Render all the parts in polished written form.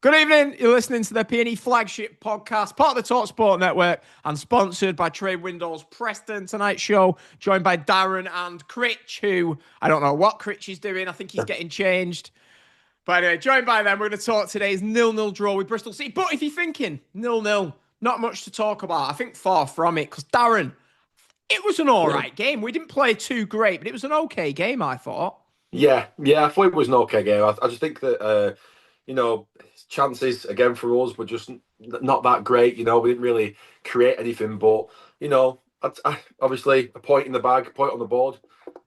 Good evening. You're listening to the PNE Flagship Podcast, part of the TalkSport Network, and sponsored by Trade Windows Preston. Tonight's show, joined by Darren and Critch, who I don't know what Critch is doing. I think he's getting changed. But anyway, joined by them, we're going to talk today's 0-0 draw with Bristol City. But if you're thinking 0-0, not much to talk about, I think far from it. Because Darren, it was an all right game. We didn't play too great, but it was an okay game, I thought. Yeah, I thought it was an okay game. I just think that, chances, again, for us were just not that great. We didn't really create anything. But, obviously, a point in the bag, a point on the board.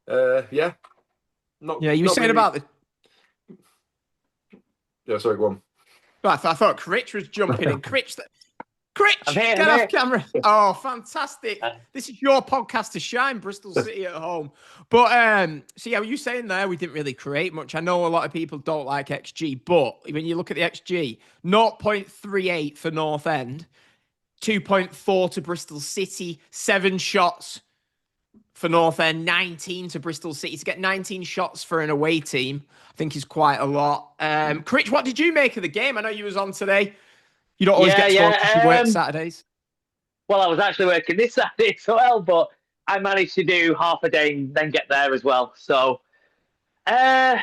You were saying really... about the... Yeah, sorry, go on. I thought Critch was jumping in. Critch, get off camera. Oh, fantastic. This is your podcast to shine, Bristol City at home. But, were you saying there we didn't really create much? I know a lot of people don't like XG, but when you look at the XG, 0.38 for North End, 2.4 to Bristol City, 7 shots for North End, 19 to Bristol City. To get 19 shots for an away team, I think is quite a lot. Critch, what did you make of the game? I know you was on today. You don't always get to on because you work Saturdays. Well, I was actually working this Saturday as well, but I managed to do half a day and then get there as well. So I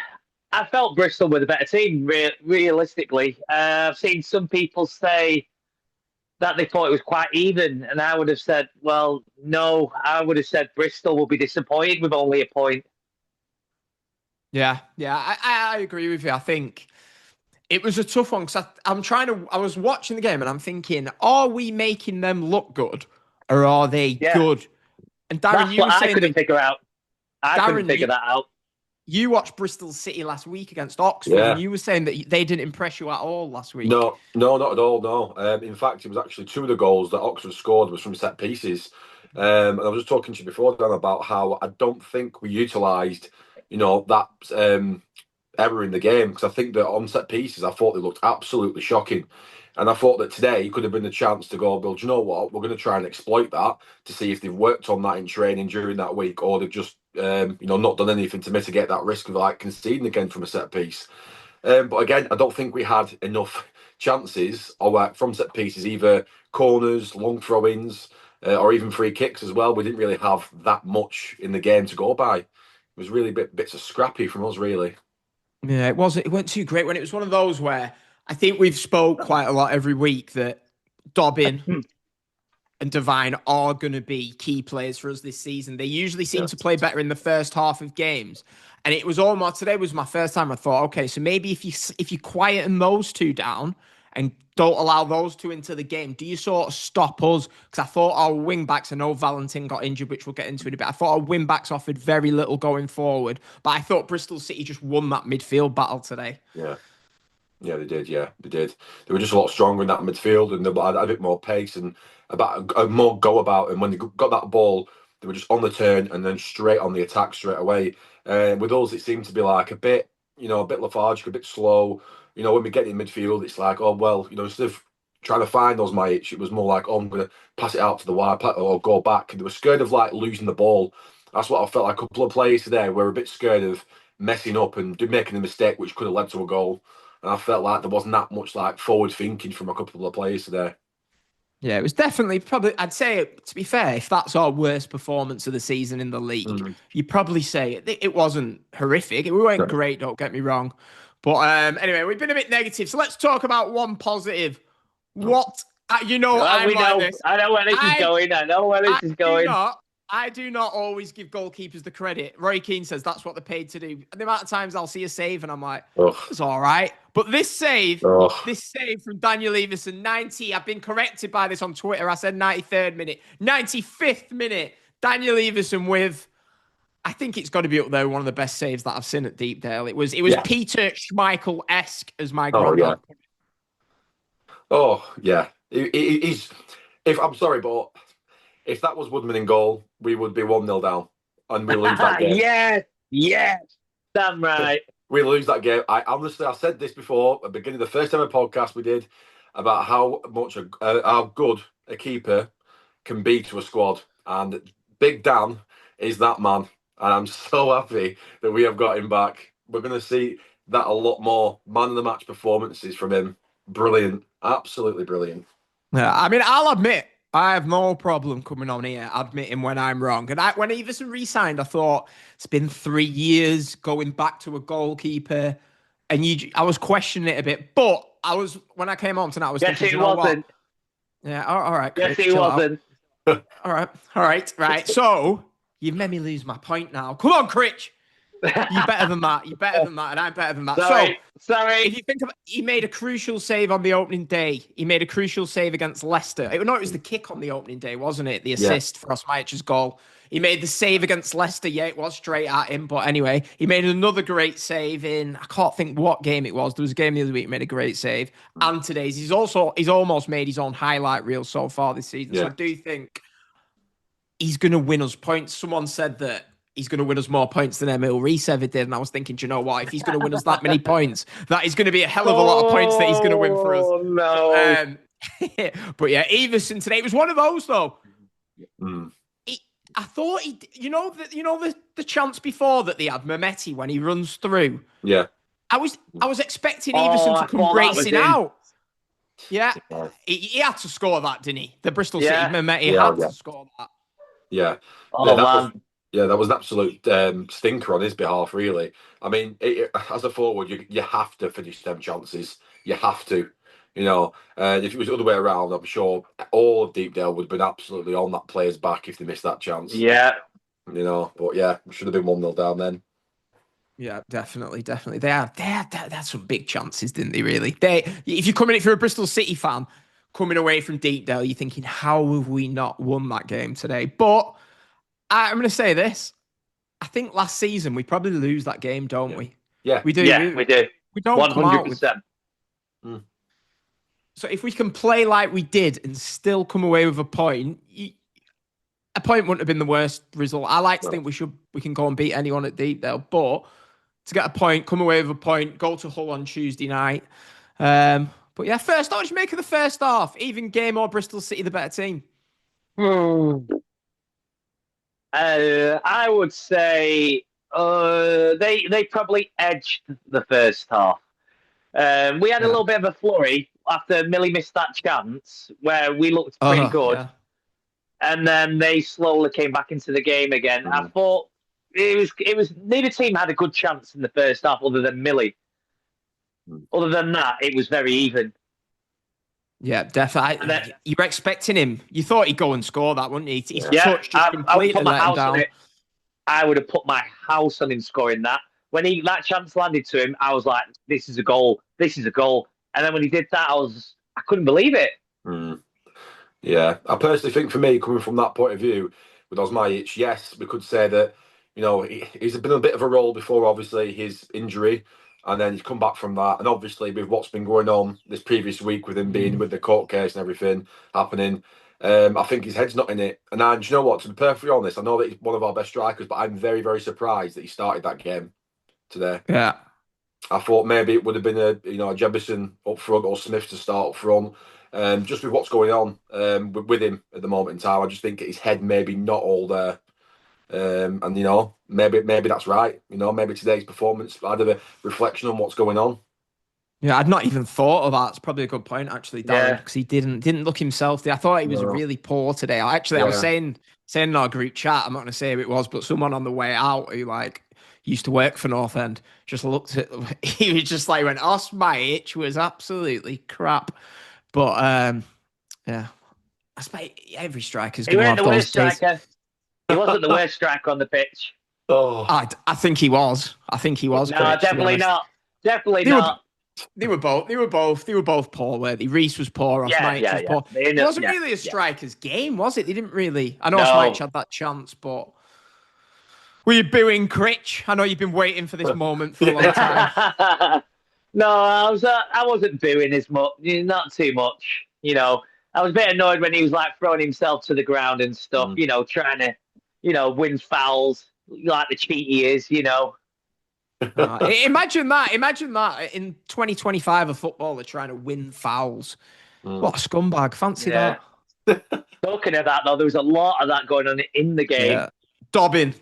felt Bristol were the better team, realistically. I've seen some people say that they thought it was quite even, and I would have said, well, no, I would have said Bristol will be disappointed with only a point. Yeah, I agree with you. I think it was a tough one because I was watching the game and I'm thinking, are we making them look good or are they good? And Darren, That's what I couldn't figure out. I couldn't figure that out. You watched Bristol City last week against Oxford and you were saying that they didn't impress you at all last week. No, not at all, no. In fact, it was actually 2 of the goals that Oxford scored was from set pieces. And I was just talking to you before, Dan, about how I don't think we utilised, that error in the game, because I think that on set pieces I thought they looked absolutely shocking, and I thought that today could have been the chance to go, well, do you know what, we're going to try and exploit that to see if they've worked on that in training during that week, or they've just not done anything to mitigate that risk of conceding again from a set piece. But again, I don't think we had enough chances or from set pieces, either corners, long throw-ins, or even free kicks as well. We didn't really have that much in the game to go by. It was really bits of scrappy from us, really. Yeah, it weren't too great when it was one of those where I think we've spoke quite a lot every week that Dobbin and Devine are going to be key players for us this season. They usually seem to play better in the first half of games. And it was today was my first time I thought, okay, so maybe if you quieten those two down and don't allow those two into the game, do you sort of stop us? Because I thought our wing-backs, I know Valentin got injured, which we'll get into in a bit. I thought our wing-backs offered very little going forward, but I thought Bristol City just won that midfield battle today. Yeah, they did. They were just a lot stronger in that midfield, and they had a bit more pace and a more go about. And when they got that ball, they were just on the turn and then straight on the attack straight away. With us, it seemed to be like a bit lethargic, a bit slow. When we get in midfield, it's like, oh, well, instead of trying to find those Majic, it was more like, oh, I'm going to pass it out to the wide or go back. And they were scared of losing the ball. That's what I felt like. A couple of players today were a bit scared of messing up and making a mistake, which could have led to a goal. And I felt like there wasn't that much forward thinking from a couple of players today. Yeah, it was definitely probably, I'd say, to be fair, if that's our worst performance of the season in the league, you'd probably say it wasn't horrific. We weren't great, don't get me wrong. But anyway, we've been a bit negative. So let's talk about one positive. What, I know where this is going. I do not always give goalkeepers the credit. Roy Keane says that's what they're paid to do. And the amount of times I'll see a save and I'm like, it's all right. But this save from Daniel Iversen, 90, I've been corrected by this on Twitter. I said 93rd minute, 95th minute. Daniel Iversen with, I think it's got to be up there, one of the best saves that I've seen at Deepdale. It was Peter Schmeichel-esque, as my granddad put it. Oh, yeah. He's, I'm sorry, but if that was Woodman in goal, we would be 1-0 down and we lose that game. Yes, damn right. We lose that game. I said this before, at the beginning of the first ever podcast we did, about how good a keeper can be to a squad. And Big Dan is that man. And I'm so happy that we have got him back. We're going to see that a lot more man of the match performances from him brilliant, absolutely brilliant. Yeah, I mean, I'll admit, I have no problem coming on here admitting when I'm wrong. And when Iversen re-signed, I thought it's been 3 years going back to a goalkeeper, and I was questioning it a bit. But when I came on tonight, I was thinking, you know what? Yeah, all right. Yes, he wasn't. All right. So you've made me lose my point now. Come on, Critch. You're better than that. You're better than that, and I'm better than that. Sorry. If you think of it, he made a crucial save on the opening day. He made a crucial save against Leicester. It was the kick on the opening day, wasn't it? The assist for Osmaich's goal. He made the save against Leicester. Yeah, it was straight at him. But anyway, he made another great save in, I can't think what game it was. There was a game the other week he made a great save. And today's. He's almost made his own highlight reel so far this season. So I do think he's going to win us points. Someone said that he's going to win us more points than Emil Riis ever did. And I was thinking, do you know what? If he's going to win us that many points, that is going to be a hell of a lot of points that he's going to win for us. Oh, no. But yeah, Iversen today, it was one of those, though. I thought the chance before that they had, Mehmeti, when he runs through. Yeah. I was expecting Iversen to come racing out. Yeah. He had to score that, didn't he? The Bristol City Mehmeti had to score that. Yeah. That was an absolute stinker on his behalf, really. I mean, as a forward, you have to finish them chances. You have to. If it was the other way around, I'm sure all of Deepdale would have been absolutely on that player's back if they missed that chance. Yeah. But yeah, should have been 1-0 down then. Yeah, definitely. They had some big chances, didn't they, really? If you're a Bristol City fan, coming away from Deepdale, you're thinking, how have we not won that game today? But I'm going to say this. I think last season we probably lose that game, don't we? Yeah. We do. Yeah, we do. We don't 100%. come out with... So if we can play like we did and still come away with a point wouldn't have been the worst result. I like to think we can go and beat anyone at Deepdale, but to get a point, come away with a point, go to Hull on Tuesday night. But yeah, first half, what did you make of the first half? Even game or Bristol City the better team? I would say they probably edged the first half. We had a little bit of a flurry after Millie missed that chance where we looked pretty good. Yeah. And then they slowly came back into the game again. I thought it was neither team had a good chance in the first half other than Millie. Other than that, it was very even. Yeah, definitely. You were expecting him. You thought he'd go and score that, wouldn't he? He's touched just completely let him down. I would have put my house on him scoring that. When that chance landed to him, I was like, this is a goal. This is a goal. And then when he did that, I couldn't believe it. Yeah, I personally think for me, coming from that point of view, with Osmajic, yes, we could say that, he's been a bit of a role before, obviously, his injury, and then he's come back from that. And obviously, with what's been going on this previous week with him being with the court case and everything happening, I think his head's not in it. And do you know what? To be perfectly honest, I know that he's one of our best strikers, but I'm very, very surprised that he started that game today. Yeah. I thought maybe it would have been a Jefferson up front or Smith to start up front. Just with what's going on with him at the moment in time, I just think his head maybe not all there. And maybe that's right. Maybe today's performance had a reflection on what's going on. Yeah, I'd not even thought of that. It's probably a good point, actually, Darren, because he didn't look himself. I thought he was really poor today. I was saying in our group chat, I'm not going to say who it was, but someone on the way out who used to work for North End just looked at. He was just like, Osmaic was absolutely crap. But yeah, I suppose every striker's going to have those days. He wasn't the worst striker on the pitch. I think he was. No, Chris, definitely not. Definitely not. They were both poor, weren't they? Riis was poor. Osmaic was poor. It wasn't really a striker's game, was it? They didn't really. I know Osmaic had that chance, but were you booing Critch? I know you've been waiting for this moment for a long time. No, I wasn't booing as much, not too much. I was a bit annoyed when he was throwing himself to the ground and stuff. Trying to, win fouls like the cheat he is. Imagine that in 2025, a footballer trying to win fouls. What a scumbag! Fancy that. Talking of that though, there was a lot of that going on in the game. Yeah. Dobbin. He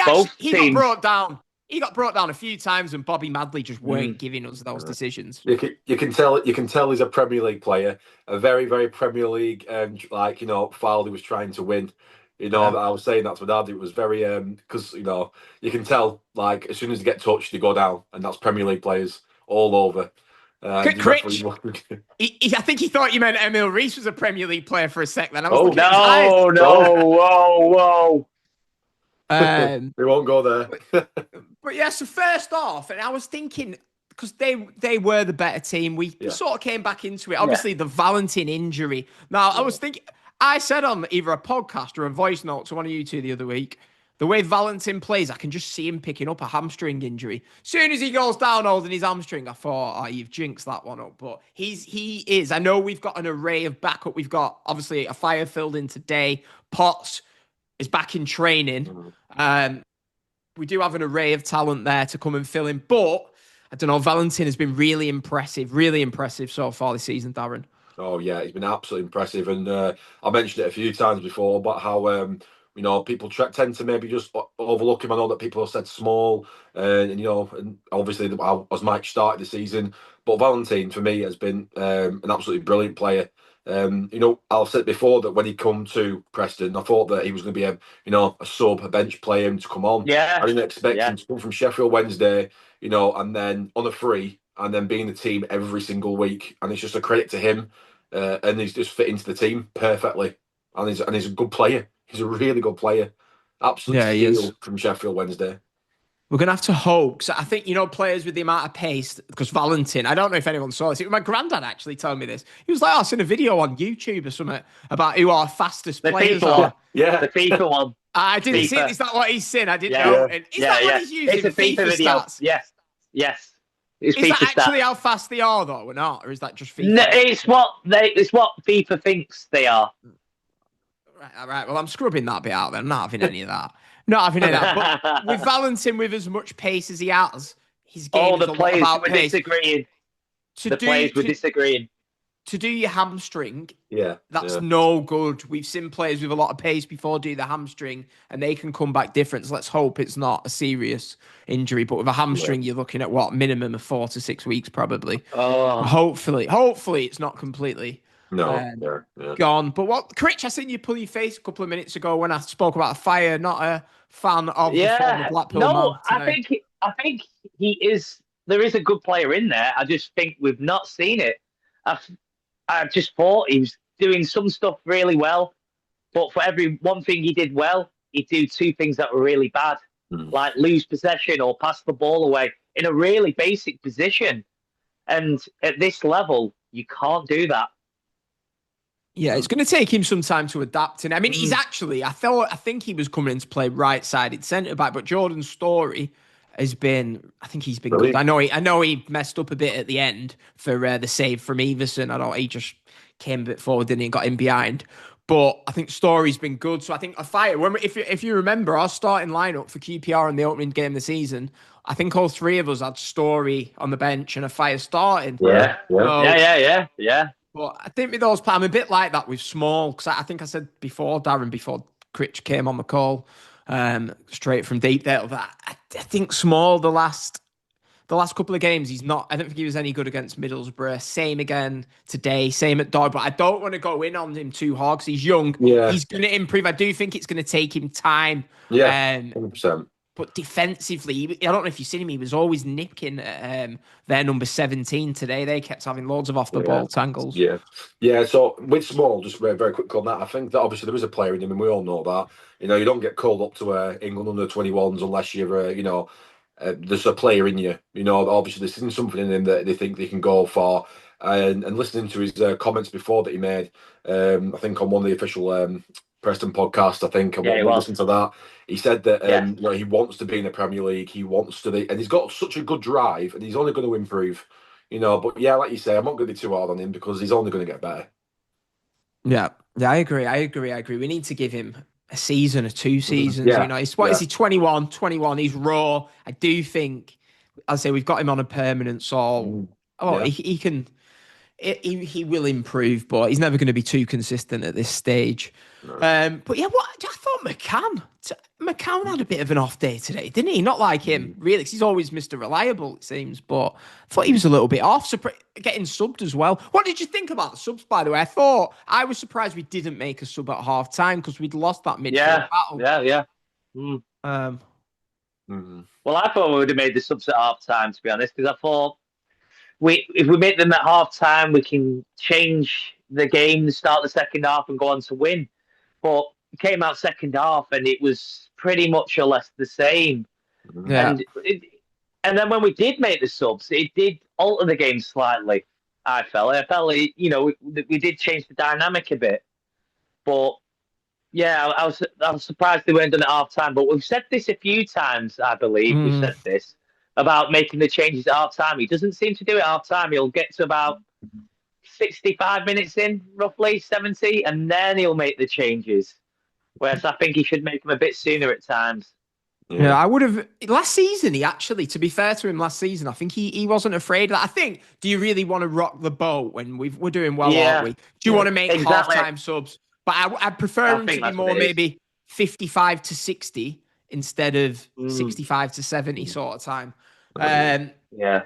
got brought down. he got brought down a few times, and Bobby Madley just weren't giving us those decisions. You can tell he's a Premier League player, a very, very Premier League, foul he was trying to win. I was saying that to my dad. It was very because you can tell like as soon as they get touched, they go down, and that's Premier League players all over. Critch, I think he thought you meant Emil Riis was a Premier League player for a sec. Then I was looking whoa. We won't go there. But yeah, so first off, and I was thinking, because they were the better team, we sort of came back into it. Obviously, the Valentin injury. Now, I was thinking, I said on either a podcast or a voice note to one of you two the other week, the way Valentin plays, I can just see him picking up a hamstring injury. Soon as he goes down holding his hamstring, I thought, you've jinxed that one up. But he is. I know we've got an array of backup. We've got, obviously, a fire filled in today. Potts is back in training. We do have an array of talent there to come and fill in. But, I don't know, Valentin has been really impressive so far this season, Darren. Oh, yeah, he's been absolutely impressive. And I mentioned it a few times before about how... people tend to maybe just overlook him. I know that people have said small, and obviously as Mike started the season, but Valentin for me has been an absolutely brilliant player. I've said before that when he come to Preston, I thought that he was going to be a sub, a bench player, and to come on. Yeah, I didn't expect him to come from Sheffield Wednesday, and then on a free, and then being the team every single week, and it's just a credit to him, and he's just fit into the team perfectly, and he's a good player. He's a really good player. Absolutely steal from Sheffield Wednesday. We're going to have to hope. Because I think, players with the amount of pace, because Valentin, I don't know if anyone saw this. My granddad actually told me this. He was like, I've seen a video on YouTube or something about who our fastest players are. Yeah. The FIFA one. I didn't see it. Is that what he's seen? I didn't know. And is that what he's using? It's a FIFA video. Stats? Yes. Is that actually how fast they are, though, or not? Or is that just FIFA? No, it's what FIFA thinks they are. Right. Well, I'm scrubbing that bit out then. I'm not having any of that. But with Valentin, with as much pace as he has, his game is a lot about pace. Disagreeing. The players were disagreeing. To do your hamstring, that's no good. We've seen players with a lot of pace before do the hamstring, and they can come back different. So let's hope it's not a serious injury. But with a hamstring, you're looking at what, minimum of 4 to 6 weeks, probably. Oh. Hopefully, it's not completely. Gone. But Critch, I seen you pull your face a couple of minutes ago when I spoke about fire. Not a fan of the former Blackpool man today. I think he is. There is a good player in there. I just think we've not seen it. I just thought he was doing some stuff really well, but for every one thing he did well, he'd do 2 things that were really bad, like lose possession or pass the ball away in a really basic position. And at this level, you can't do that. Yeah, it's going to take him some time to adapt. And I mean, he's actually, I think he was coming in to play right-sided centre-back, but Jordan's story has been, I think he's been good. I know he messed up a bit at the end for the save from Iversen. I know he just came a bit forward, didn't he, and got in behind. But I think Story's been good. So I think a fire, if you remember our starting lineup for QPR in the opening game of the season, I think all 3 of us had Story on the bench and a fire starting. Yeah. But I think with those, I'm a bit like that with Small, because I think I said before, Darren, before Critch came on the call, straight from Deepdale, that I think Small, the last couple of games, I don't think he was any good against Middlesbrough. Same again today, same at Derby, but I don't want to go in on him too hard because he's young. Yeah. He's going to improve. I do think it's going to take him time. Yeah, 100%. But defensively, I don't know if you've seen him, he was always nicking their number 17 today. They kept having loads of off-the-ball tangles. Yeah, so with Small, just very, very quick on that, I think that obviously there is a player in him, and we all know that. You don't get called up to England under 21s unless you're, there's a player in you. Obviously there's something in him that they think they can go for. And listening to his comments before that he made, I think on one of the official Preston podcast, I think, I listened to that. He said that he wants to be in the Premier League. He wants to be, and he's got such a good drive, and he's only going to improve. But yeah, like you say, I'm not going to be too hard on him because he's only going to get better. Yeah, I agree. We need to give him a season or 2 seasons. Is he 21? He's raw. I do think, I'll say we've got him on a permanent, so he can. he will improve, but he's never going to be too consistent at this stage. No. But yeah, I thought McCann had a bit of an off day today, didn't he? Not like him, really, because he's always Mr. Reliable, it seems. But I thought he was a little bit off, getting subbed as well. What did you think about the subs, by the way? I was surprised we didn't make a sub at half time because we'd lost that midfield battle. Yeah. Well, I thought we would have made the subs at half time, to be honest, because I thought if we make them at half time, we can change the game, start the second half, and go on to win. But it came out second half, and it was pretty much or less the same. Yeah. And then when we did make the subs, it did alter the game slightly. I felt, we did change the dynamic a bit. But yeah, I was surprised they weren't done at half time. But we've said this a few times, I believe. We've said this about making the changes at half time. He doesn't seem to do it at half time. He'll get to about 65 minutes in, roughly 70, and then he'll make the changes. Whereas I think he should make them a bit sooner at times. Yeah, I would have. Last season, to be fair to him, last season, I think he wasn't afraid of that. I think, do you really want to rock the boat when we're doing well, aren't we? Do you want to make half-time subs? But I'd prefer him to be more maybe 55 to 60 instead of 65 to 70 sort of time. Yeah.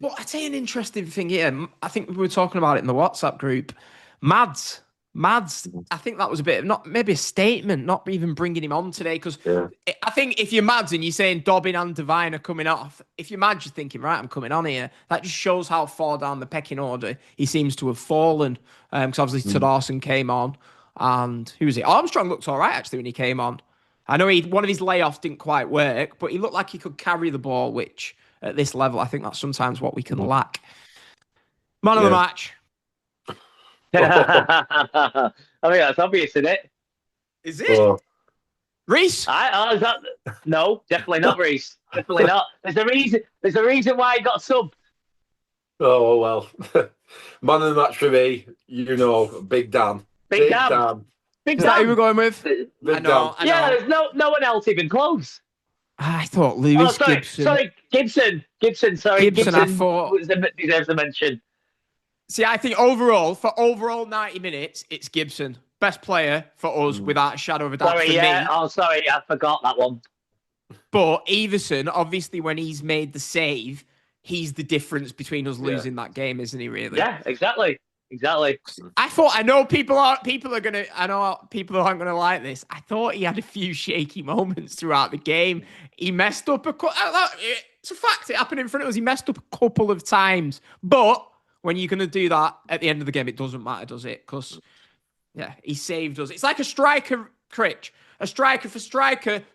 But I'd say an interesting thing here, I think we were talking about it in the WhatsApp group. Mads, I think that was a bit of not maybe a statement, not even bringing him on today. Because I think if you're Mads and you're saying Dobbin and Devine are coming off, if you're Mads, you're thinking, right, I'm coming on here. That just shows how far down the pecking order he seems to have fallen. Because obviously Dawson came on, and who was it? Armstrong looked all right actually when he came on. I know one of his layoffs didn't quite work, but he looked like he could carry the ball, which at this level, I think that's sometimes what we can lack. Man of the match. I think that's obvious, isn't it? Is it? Riis? No, definitely not Riis. Definitely not. There's a reason why he got subbed. Oh, well. Man of the match for me, Big Dan. Big Dan. Is that who we're going with? I know. Yeah, there's no one else even close. I thought Lewis Gibson. Sorry, Gibson. Gibson, I thought deserves a mention. See, I think overall 90 minutes, it's Gibson. Best player for us without a shadow of a doubt. Sorry, I forgot that one. But Iversen, obviously, when he's made the save, he's the difference between us losing that game, isn't he, really? Yeah, exactly. I know people aren't gonna like this. I thought he had a few shaky moments throughout the game. He messed up it's a fact. It happened in front of us. He messed up a couple of times. But when you're gonna do that at the end of the game, it doesn't matter, does it? Because he saved us. It's like a striker, Critch. A striker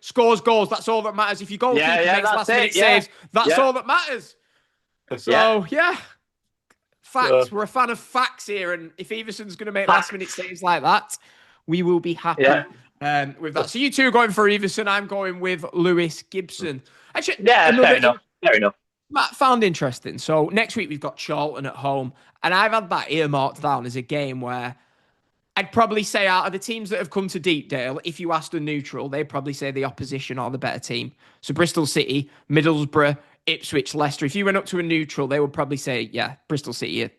scores goals. That's all that matters. If your goalkeeper makes last minute saves, that's all that matters. So facts. We're a fan of facts here, and if Iversen's going to make last-minute saves like that, we will be happy with that. So you two are going for Iversen. I'm going with Lewis Gibson. Actually, fair enough. Matt found interesting. So next week we've got Charlton at home, and I've had that earmarked down as a game where I'd probably say out of the teams that have come to Deepdale, if you asked a neutral, they'd probably say the opposition are the better team. So Bristol City, Middlesbrough, Ipswich, Leicester. If you went up to a neutral, they would probably say, Bristol City are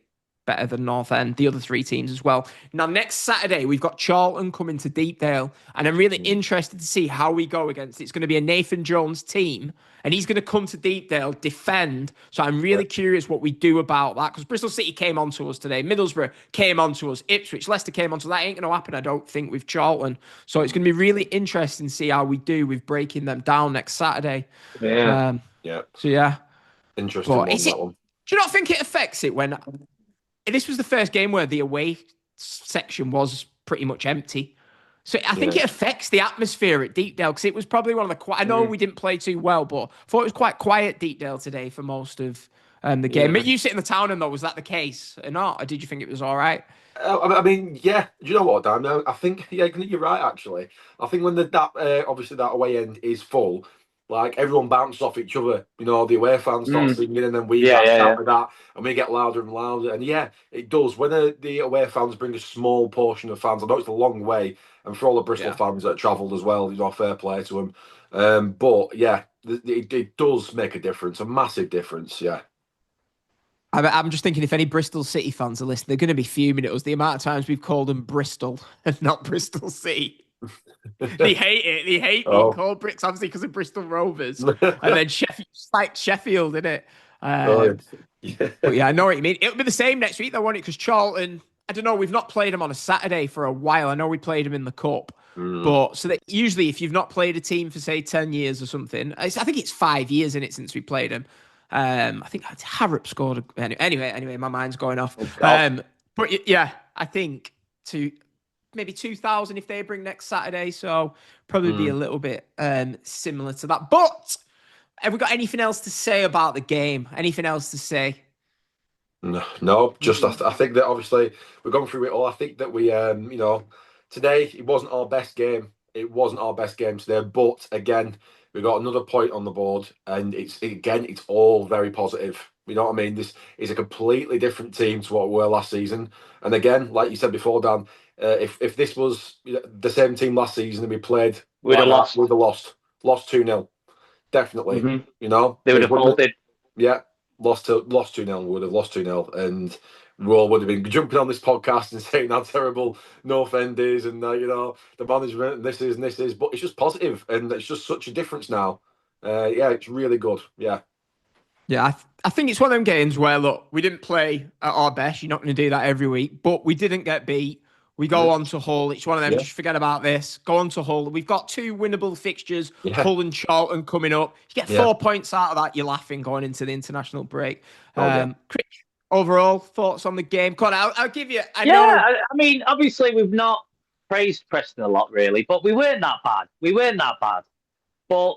better than North End, the other three teams as well. Now, next Saturday, we've got Charlton coming to Deepdale, and I'm really interested to see how we go against it. It's going to be a Nathan Jones team, and he's going to come to Deepdale, defend. So I'm really curious what we do about that, because Bristol City came on to us today. Middlesbrough came on to us. Ipswich, Leicester came on to us. That ain't going to happen, I don't think, with Charlton. So it's going to be really interesting to see how we do with breaking them down next Saturday. Interesting one, that one. Do you not think it affects it when this was the first game where the away section was pretty much empty? So I think it affects the atmosphere at Deepdale, because it was probably one of the I know we didn't play too well, but I thought it was quite quiet Deepdale today for most of the game. But you sit in the town, and though, was that the case or not? Or did you think it was all right? I mean, do you know what, Dan? I think you're right. Actually, I think when obviously that away end is full, like everyone bounces off each other. The away fans start singing, and then we start with that, and we get louder and louder. And it does. When the away fans bring a small portion of fans, I know it's a long way, and for all the Bristol fans that travelled as well, fair play to them. But it does make a difference, a massive difference. Yeah. I'm just thinking if any Bristol City fans are listening, they're going to be fuming at us. The amount of times we've called them Bristol and not Bristol City. They hate it. They hate being called Bricks, obviously, because of Bristol Rovers. And then Sheffield, like Sheffield, isn't it? But yeah, I know what you mean. It'll be the same next week, though, won't it? Because Charlton, I don't know, we've not played them on a Saturday for a while. I know we played them in the Cup. But so that usually if you've not played a team for, say, 10 years or something, I think it's 5 years in it since we played them. I think Harrop scored. Anyway, my mind's going off. But yeah, I think maybe 2,000 if they bring next Saturday. So probably be a little bit similar to that. But have we got anything else to say about the game? Anything else to say? No, just I think that obviously we've gone through it all. I think that we, today it wasn't our best game. It wasn't our best game today. But again, we got another point on the board, and it's all very positive. You know what I mean? This is a completely different team to what we were last season. And again, like you said before, Dan, if this was the same team last season and we played, we'd have lost. We'd have lost 2-0. Definitely. Mm-hmm. You know, they would have folded. Yeah, lost 2-0. We would have lost 2-0, and we all would have been jumping on this podcast and saying how terrible North End is, and the management, and this is. But it's just positive, and it's just such a difference now. Yeah, it's really good. Yeah. Yeah, I think it's one of them games where, look, we didn't play at our best. You're not going to do that every week, but we didn't get beat. We go on to Hull. It's one of them, just forget about this. Go on to Hull. We've got 2 winnable fixtures, Hull and Charlton coming up. You get 4 points out of that, you're laughing going into the international break. Chris, overall, thoughts on the game? Come on, I'll give you... I mean, obviously, we've not praised Preston a lot, really, but we weren't that bad. But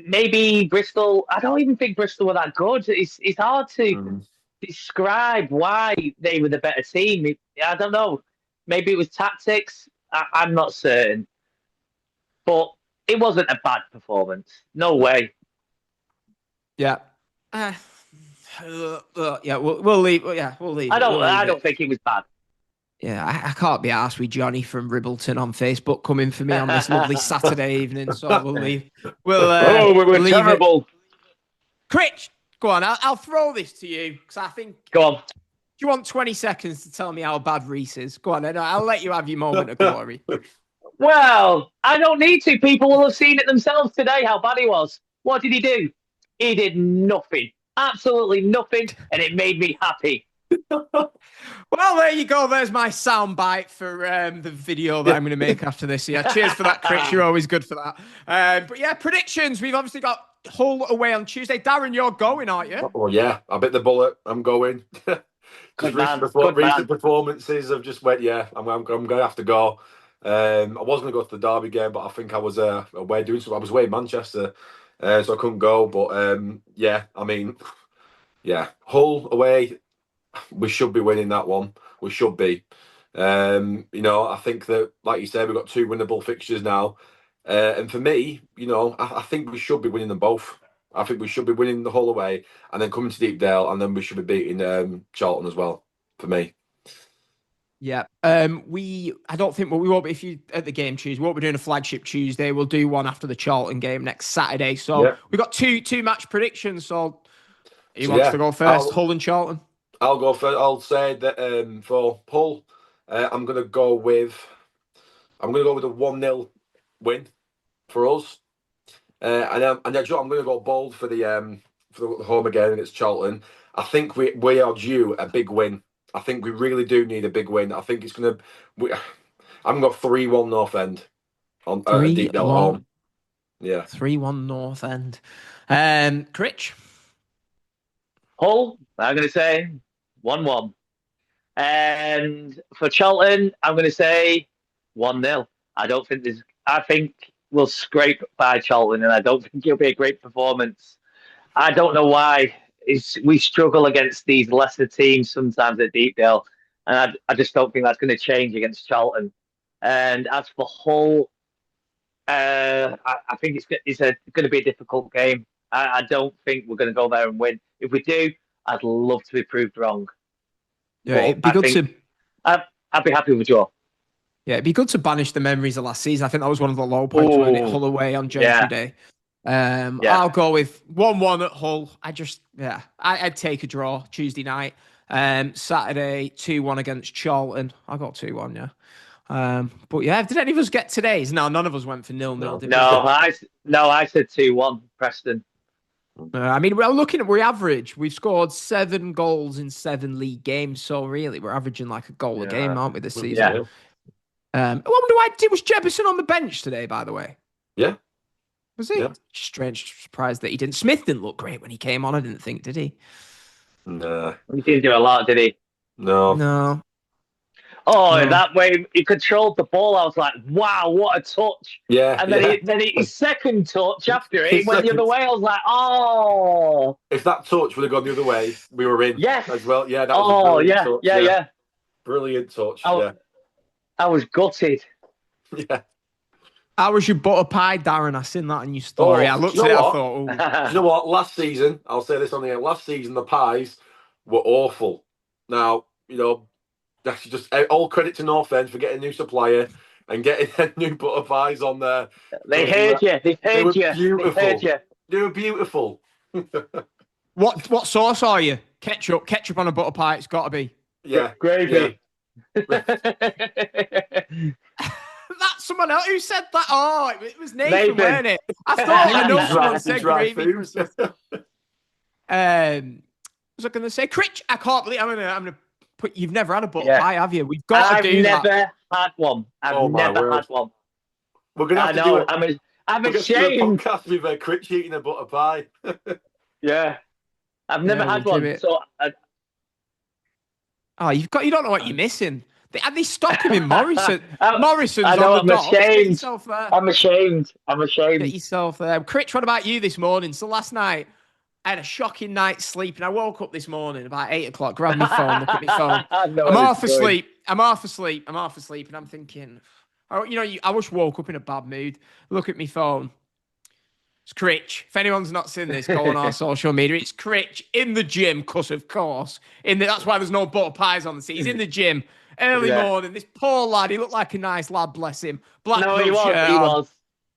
maybe Bristol... I don't even think Bristol were that good. It's hard to describe why they were the better team. I don't know. Maybe it was tactics. I'm not certain. But it wasn't a bad performance. No way. Yeah. We'll leave. Yeah, we'll leave. I don't think it was bad. Yeah, I can't be arsed with Johnny from Ribbleton on Facebook coming for me on this lovely Saturday evening, so we'll leave. We're terrible. Critch, go on. I'll throw this to you, because I think... Go on. Do you want 20 seconds to tell me how bad Riis is? Go on, then. I'll let you have your moment of glory. Well, I don't need to. People will have seen it themselves today, how bad he was. What did he do? He did nothing. Absolutely nothing, and it made me happy. Well, there you go. There's my soundbite for the video that I'm going to make after this. Yeah, cheers for that, Chris. You're always good for that. But yeah, predictions. We've obviously got Hull away on Tuesday. Darren, you're going, aren't you? Oh, yeah. I bit the bullet. I'm going. Recent performances have just went, I'm going to have to go. I was going to go to the Derby game, but I think I was away doing something. I was away in Manchester, so I couldn't go. But Hull away, we should be winning that one. We should be. I think that, like you said, we've got 2 winnable fixtures now. And for me, I think we should be winning them both. I think we should be winning the Hull away and then coming to Deepdale, and then we should be beating Charlton as well, for me. Yeah. I don't think we won't be, if you at the game Tuesday, we won't be doing a Flagship Tuesday. We'll do one after the Charlton game next Saturday. So we've got two match predictions. So who wants to go first? Hull and Charlton? I'll go first. I'll say that for Hull, I'm going to go with a 1-0 win for us. And I'm going to go bold for the home again against Charlton. I think we are due a big win. I think we really do need a big win. I think it's going to... I'm going to go 3-1 North End on Deepdale home. Yeah. 3-1 North End. Critch? Hull, I'm going to say 1-1. And for Charlton, I'm going to say 1-0. I think we'll scrape by Charlton, and I don't think it'll be a great performance. I don't know why. We struggle against these lesser teams sometimes at Deepdale, and I just don't think that's going to change against Charlton. And as for Hull, I think it's going to be a difficult game. I don't think we're going to go there and win. If we do, I'd love to be proved wrong. Yeah, it'd be good I'd be happy with a draw. Yeah, it'd be good to banish the memories of last season. I think that was one of the low points when it Hull away on Gentry Day. I'll go with 1-1 at Hull. I'd take a draw Tuesday night. Saturday, 2-1 against Charlton. I got 2-1, yeah. But yeah, did any of us get today's? No, none of us went for 0-0, did we? I said 2-1, Preston. I mean, we're looking at we've scored 7 goals in 7 league games. So really, we're averaging like a goal a game, aren't we, this season? I wonder why was Jefferson on the bench today, by the way? Yeah. Was he? Yeah. Strange surprise that he didn't. Smith didn't look great when he came on, I didn't think, did he? Nah. He didn't do a lot, did he? No. Oh, that way he controlled the ball. I was like, wow, what a touch. Yeah. And then his second touch after it, he went the other way. I was like, oh. If that touch would have gone the other way, we were in as well. Yeah, that was a brilliant touch. Yeah. Brilliant touch, I was gutted. Yeah. How was your butter pie, Darren? I seen that in your story. I looked at it, I thought, do you know what? Last season, I'll say this on the air, last season, the pies were awful. Now, that's just all credit to North End for getting a new supplier and getting their new butter pies on there. They heard you. They heard you. Beautiful. They were beautiful. What sauce are you? Ketchup on a butter pie. It's got to be. Yeah. Gravy. Yeah. That's someone else who said that. Oh, it was Nathan, wasn't it? I thought I know someone said gravy. Was I going to say, Critch? I can't believe I'm gonna put. You've never had a butter pie, have you? We've got to do that. I've never had one. I've never had one. We're gonna have to do it. I'm ashamed. ashamed. Podcast with Critch eating a butter pie. Yeah, I've never had one. So. You don't know what you're missing. They stock him in Morrison. Morrison's I know, on the I'm ashamed. I'm ashamed. Get yourself there. Critch, what about you this morning? So last night, I had a shocking night's sleep, and I woke up this morning about 8 o'clock, grabbed my phone, look at my phone. I'm half asleep, and I'm thinking, I wish woke up in a bad mood. Look at my phone. It's Critch. If anyone's not seen this, go on our social media. It's Critch in the gym, of course. That's why there's no butter pies on the seat. He's in the gym. Early morning, this poor lad, he looked like a nice lad, bless him. He was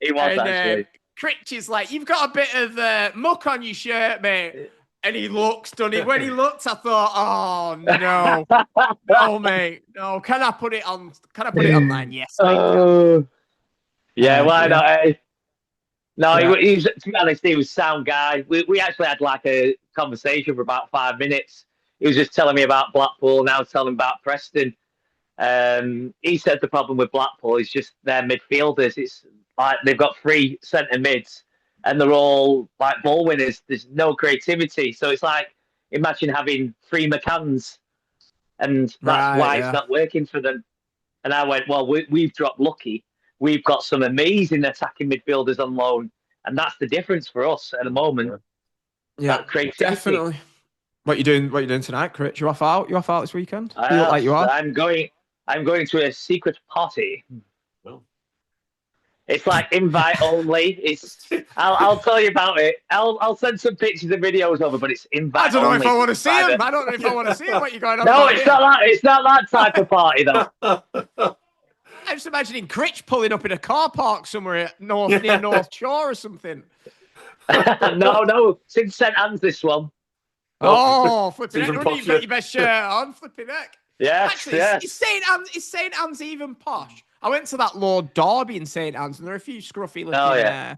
actually. Critch is like, you've got a bit of muck on your shirt, mate. And he looks, doesn't he? When he looked, I thought, oh, no. No, mate. No, can I put it on? Can I put it online? Yes. Yeah, why not? Eh? No, to be honest, he was a sound guy. We actually had like a conversation for about 5 minutes. He was just telling me about Blackpool, now telling me about Preston. He said the problem with Blackpool is just their midfielders. It's like they've got 3 centre mids and they're all like ball winners. There's no creativity. So it's like, imagine having 3 McCanns and that's why it's not working for them. And I went, well, we've dropped lucky. We've got some amazing attacking midfielders on loan. And that's the difference for us at the moment. Yeah, definitely. What you doing tonight, Critch? You off out? You off out this weekend? You look like you are. I'm going to a secret party. Oh. It's like invite only. I'll tell you about it. I'll send some pictures and videos over, but it's invite I don't know only. if I want to see them. I don't know if I want to see them. What you going on? No, it's not that. It's not that type of party though. I'm just imagining Critch pulling up in a car park somewhere near North Shore or something. No, since St Anne's this one. Oh, flipping heck. You've got your best shirt on, flipping heck. Yeah. Actually, is St Anne's even posh? I went to that Lord Derby in St Anne's, and there are a few scruffy looking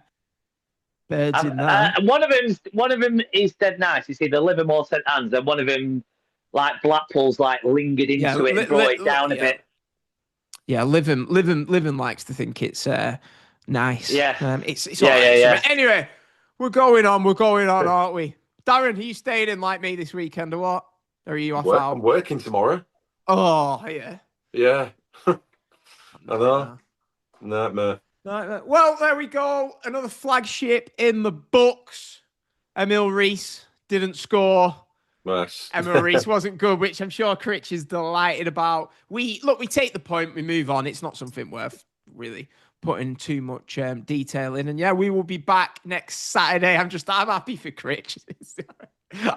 birds in there. One of them is dead nice. You see, the Livermore St Anne's, and one of them, like Blackpool's, like lingered into it and brought it down a bit. Yeah, Living likes to think it's nice. Yeah, it's all right. Yeah. Anyway, we're going on, aren't we? Darren, are you staying in like me this weekend or what? Or are you off out? I'm working tomorrow. Oh, yeah. Yeah. I know. Nightmare. Well, there we go. Another flagship in the books. Emil Riis didn't score. Nice. Emil Riis wasn't good, which I'm sure Critch is delighted about. We take the point, we move on. It's not something worth really putting too much detail in. And yeah, we will be back next Saturday. I'm happy for Critch.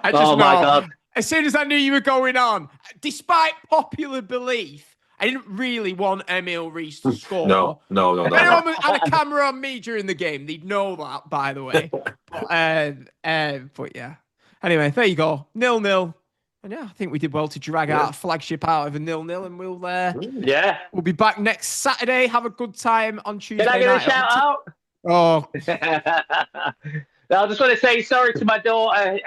I just know. My God. As soon as I knew you were going on, despite popular belief, I didn't really want Emil Riis to score. No. If anyone had a camera on me during the game, they'd know that, by the way. But yeah. Anyway, there you go. 0-0. And yeah, I think we did well to drag our Flagship out of a 0-0, and we'll be back next Saturday. Have a good time on Tuesday night. Can I get a shout out? Oh. I just want to say sorry to my daughter.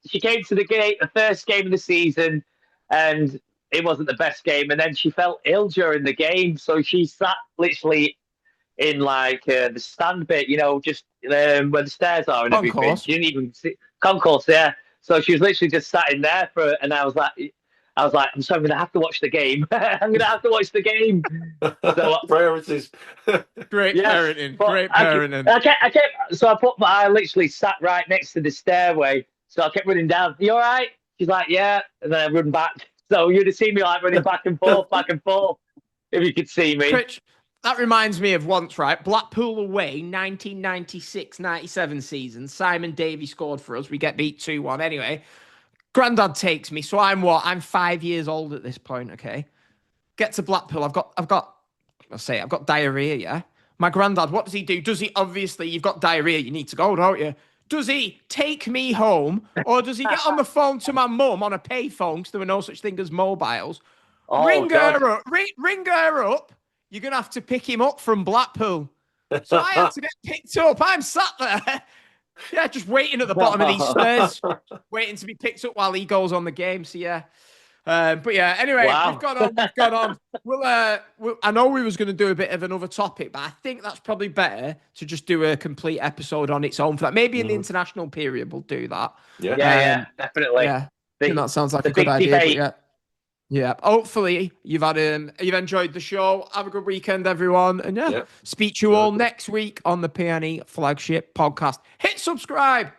She came to the first game of the season, and it wasn't the best game. And then she felt ill during the game, so she sat literally in the stand bit, just where the stairs are and everything. Concourse. She didn't even see concourse there. So she was literally just sat in there and I was like, I'm sorry, I'm going to have to watch the game. I'm going to have to watch the game. So, priorities. Great parenting. I literally sat right next to the stairway. So I kept running down. You all right? She's like, yeah. And then I run back. So you'd have seen me running back and forth, if you could see me. Rich, that reminds me of once, right? Blackpool away, 1996-97 season. Simon Davey scored for us. We get beat 2-1. Anyway, Grandad takes me. So I'm 5 years old at this point, okay? Get to Blackpool. I've got diarrhea, yeah? My granddad, what does he do? Obviously, you've got diarrhea, you need to go, don't you? Does he take me home, or does he get on the phone to my mum on a payphone, because there were no such thing as mobiles? Ring her up. You're going to have to pick him up from Blackpool. So I had to get picked up. I'm sat there. Yeah, just waiting at the bottom of these stairs, waiting to be picked up while he goes on the game. So, yeah. But, yeah, anyway, We've gone on. I know we was going to do a bit of another topic, but I think that's probably better to just do a complete episode on its own for that. Maybe in the international period, we'll do that. Yeah, definitely. Yeah, I think that sounds like a good idea. Yeah, hopefully you've enjoyed the show. Have a good weekend, everyone. And speak to you all next week on the PNE Flagship Podcast. Hit subscribe.